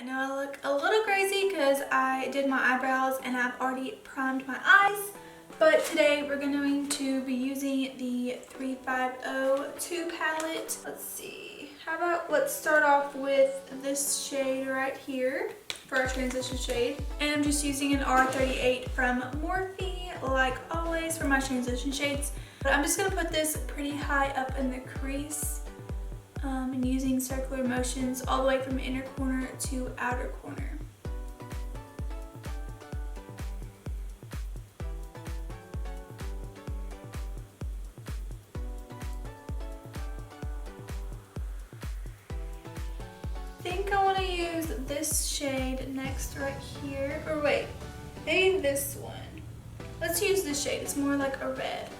I know I look a little crazy because I did my eyebrows and I've already primed my eyes. But today we're going to be using the 350 palette. Let's see. How about let's start off with this shade right here for our transition shade. And I'm just using an R38 from Morphe, like always, for my transition shades. But I'm just going to put this pretty high up in the crease. And using circular motions all the way from inner corner to outer corner. I think I want to use this shade next right here, or wait, maybe this one. Let's use this shade, it's more like a red.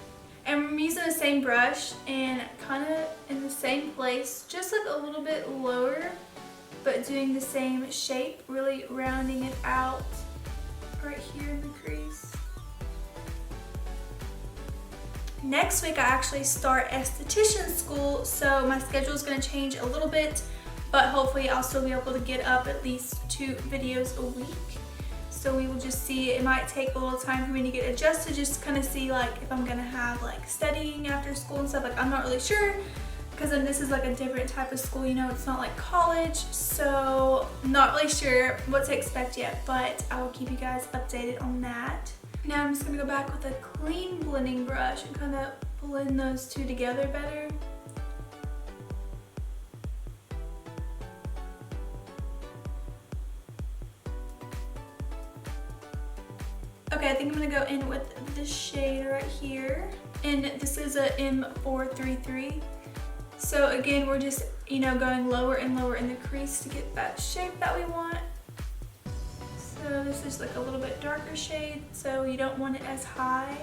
And I'm using the same brush and kind of in the same place, just like a little bit lower, but doing the same shape, really rounding it out right here in the crease. Next week I actually start esthetician school, so my schedule is going to change a little bit, but hopefully I'll still be able to get up at least 2 videos a week. So we will just see. It might take a little time for me to get adjusted, just to kind of see like if I'm gonna have like studying after school and stuff. Like I'm not really sure, because then this is like a different type of school, you know, it's not like college. So I'm not really sure what to expect yet, but I will keep you guys updated on that. Now I'm just gonna go back with a clean blending brush and kind of blend those two together better. Okay, I think I'm gonna go in with this shade right here. And this is a M433. So again, we're just, you know, going lower and lower in the crease to get that shape that we want. So this is like a little bit darker shade, so you don't want it as high.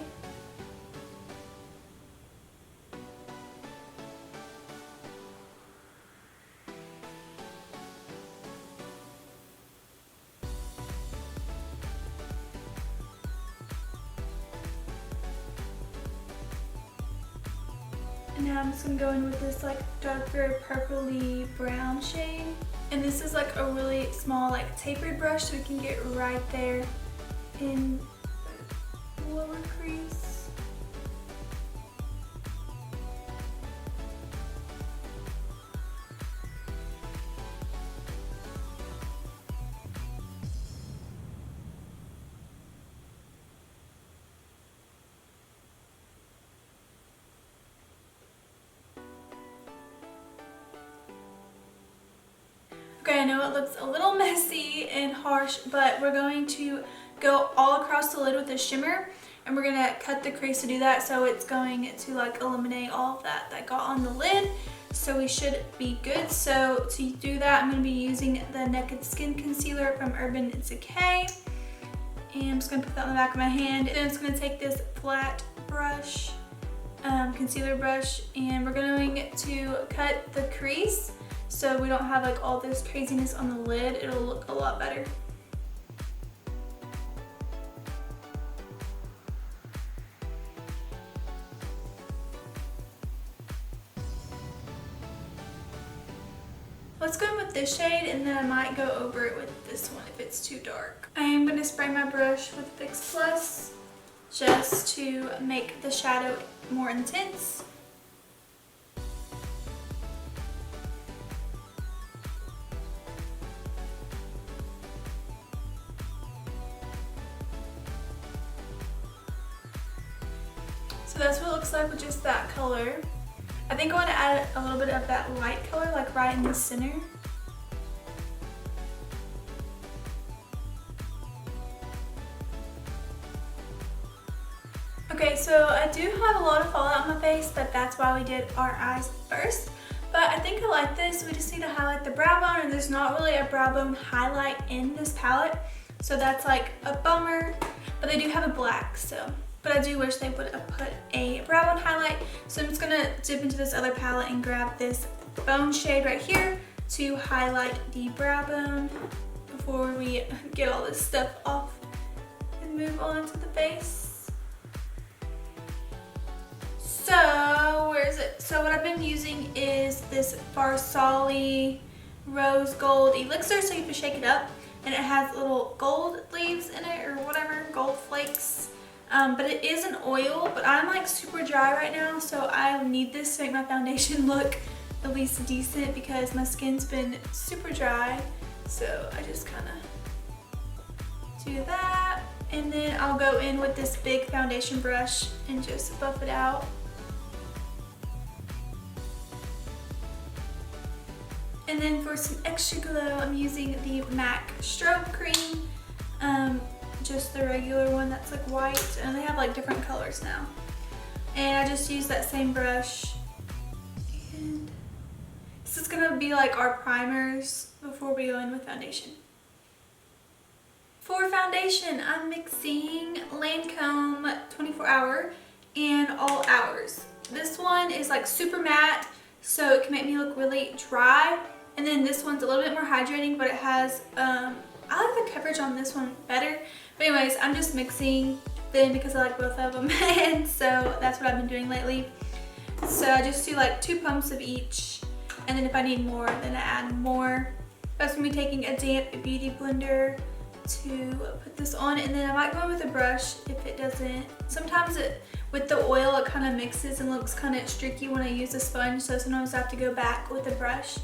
And now I'm just gonna go in with this like darker purpley brown shade. And this is like a really small like tapered brush, so we can get right there in the lower crease. Okay, I know it looks a little messy and harsh, but we're going to go all across the lid with a shimmer, and we're gonna cut the crease to do that, so it's going to like eliminate all of that got on the lid. So we should be good. So to do that, I'm gonna be using the Naked Skin Concealer from Urban Decay. And I'm just gonna put that on the back of my hand. And then I'm just gonna take this flat brush, concealer brush, and we're going to cut the crease, so we don't have like all this craziness on the lid. It'll look a lot better. Let's go in with this shade, and then I might go over it with this one if it's too dark. I am going to spray my brush with Fix Plus just to make the shadow more intense. So that's what it looks like with just that color. I think I want to add a little bit of that light color, like right in the center. Okay, so I do have a lot of fallout on my face, but that's why we did our eyes first. But I think I like this. We just need to highlight the brow bone, and there's not really a brow bone highlight in this palette. So that's like a bummer, but they do have a black, so. But I do wish they would have put a brow bone highlight. So I'm just gonna dip into this other palette and grab this bone shade right here to highlight the brow bone before we get all this stuff off and move on to the face. So where is it? So what I've been using is this Farsali rose gold elixir, so you have to shake it up. And it has little gold leaves in it or whatever, gold flakes. But it is an oil, but I'm like super dry right now, so I need this to make my foundation look at least decent because my skin's been super dry. So I just kind of do that. And then I'll go in with this big foundation brush and just buff it out. And then for some extra glow, I'm using the MAC Strobe Cream. Just the regular one that's like white, and they have like different colors now. And I just use that same brush. And this is gonna be like our primers before we go in with foundation. For foundation, I'm mixing Lancome 24 Hour and All Hours. This one is like super matte, so it can make me look really dry. And then this one's a little bit more hydrating, but it has, I like the coverage on this one better. But anyways, I'm just mixing them because I like both of them. And so that's what I've been doing lately. So I just do like 2 pumps of each. And then if I need more, then I add more. That's gonna be taking a damp beauty blender to put this on. And then I might go in with a brush if it doesn't. Sometimes with the oil, it kind of mixes and looks kind of streaky when I use a sponge. So sometimes I have to go back with a brush.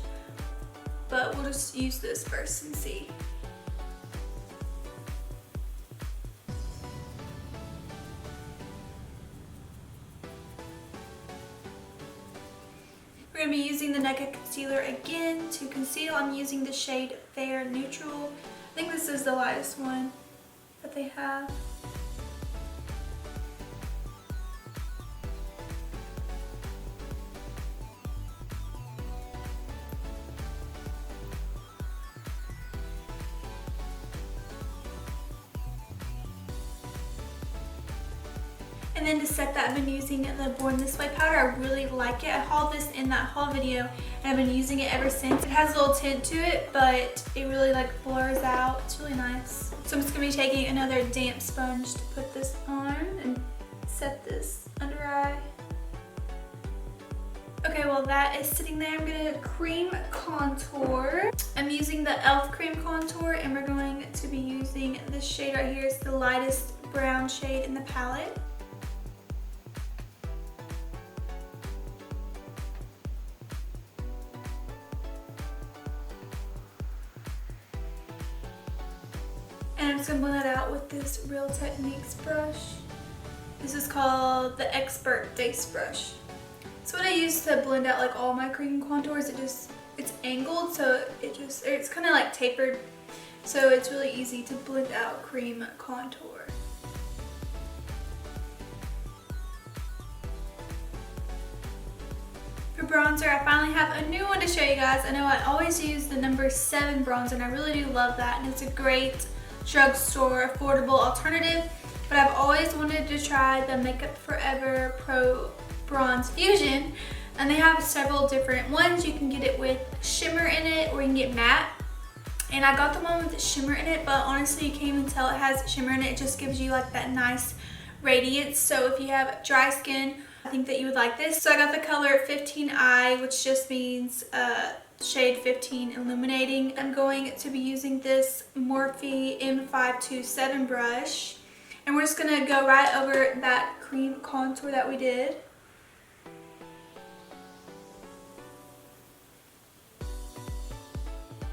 But we'll just use this first and see. We're going to be using the Naked Concealer again to conceal. I'm using the shade Fair Neutral. I think this is the lightest one that they have. And then to set that, I've been using the Born This Way powder. I really like it. I hauled this in that haul video and I've been using it ever since. It has a little tint to it, but it really like blurs out. It's really nice. So I'm just gonna be taking another damp sponge to put this on and set this under eye. Okay, well that is sitting there. I'm gonna cream contour. I'm using the e.l.f. cream contour, and we're going to be using this shade right here. It's the lightest brown shade in the palette. And I'm just gonna blend that out with this Real Techniques brush. This is called the Expert Face Brush. So what I use to blend out like all my cream contours, it's angled, so it's kind of like tapered. So it's really easy to blend out cream contour. For bronzer, I finally have a new one to show you guys. I know I always use the number 7 bronzer, and I really do love that, and it's a great drugstore affordable alternative, but I've always wanted to try the MakeupForever Pro Bronze Fusion, and they have several different ones. You can get it with shimmer in it, or you can get matte, and I got the one with the shimmer in it, but honestly you can't even tell it has shimmer in it. It just gives you like that nice radiance. So if you have dry skin, I think that you would like this. So I got the color 15i, which just means shade 15 illuminating. I'm going to be using this Morphe M527 brush, and we're just gonna go right over that cream contour that we did.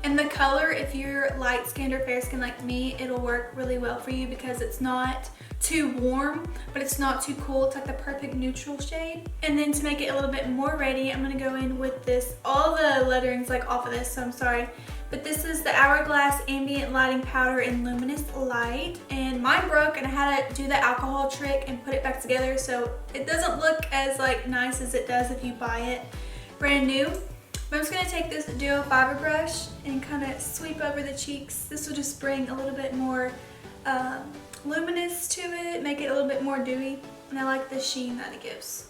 And the color, if you're light skinned or fair skinned like me, it'll work really well for you because it's not too warm, but it's not too cool. It's like the perfect neutral shade. And then to make it a little bit more radiant, I'm gonna go in with this. All the lettering's like off of this, so I'm sorry. But this is the Hourglass Ambient Lighting Powder in Luminous Light. And mine broke, and I had to do the alcohol trick and put it back together, so it doesn't look as like nice as it does if you buy it brand new. But I'm just gonna take this duo fiber brush and kind of sweep over the cheeks. This will just bring a little bit more luminous to it, make it a little bit more dewy, and I like the sheen that it gives.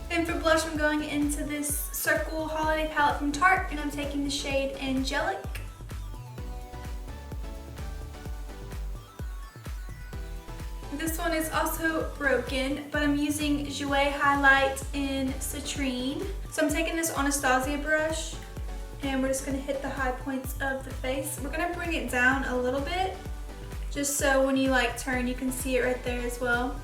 And for blush, I'm going into this Circle Holiday palette from Tarte, and I'm taking the shade Angelic. This one is also broken, but I'm using Jouer highlight in Citrine. So I'm taking this Anastasia brush and we're just gonna hit the high points of the face. We're gonna bring it down a little bit, just so when you like turn, you can see it right there as well.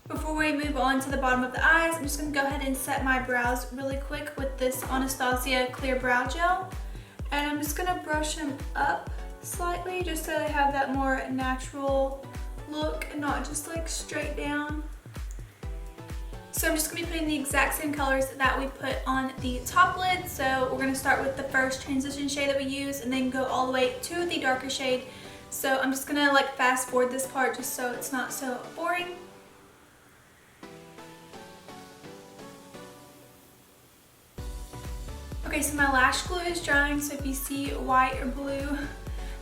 Before we move on to the bottom of the eyes, I'm just going to go ahead and set my brows really quick with this Anastasia Clear Brow Gel. And I'm just going to brush them up slightly just so they have that more natural look and not just like straight down. So I'm just going to be putting the exact same colors that we put on the top lid. So we're going to start with the first transition shade that we use and then go all the way to the darker shade. So I'm just going to like fast forward this part just so it's not so boring. Okay, so my lash glue is drying, so if you see white or blue,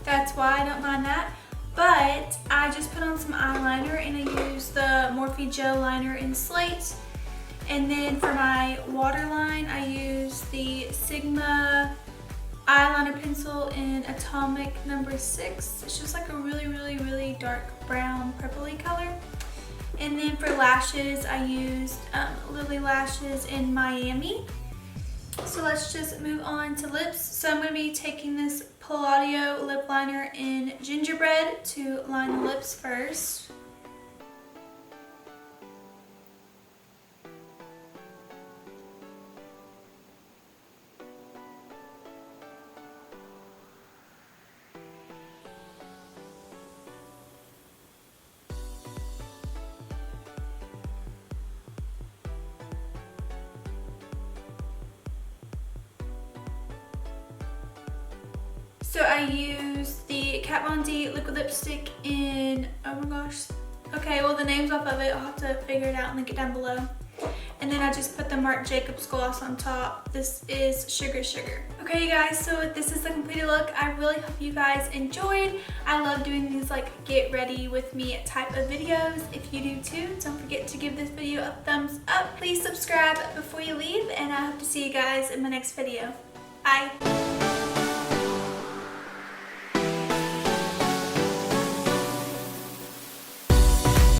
that's why. I don't mind that. But I just put on some eyeliner and I used the Morphe gel liner in Slate. And then for my waterline, I used the Sigma eyeliner pencil in Atomic number 6. It's just like a really dark brown purpley color. And then for lashes, I used Lilly lashes in Miami. So let's just move on to lips. So I'm going to be taking this Palladio lip liner in Gingerbread to line the lips first. So I used the KatVonD liquid lipstick in, oh my gosh. Okay, well the name's off of it. I'll have to figure it out and link it down below. And then I just put the Marc Jacobs gloss on top. This is Sugar Sugar. Okay you guys, so this is the completed look. I really hope you guys enjoyed. I love doing these like get ready with me type of videos. If you do too, don't forget to give this video a thumbs up. Please subscribe before you leave and I hope to see you guys in my next video. Bye.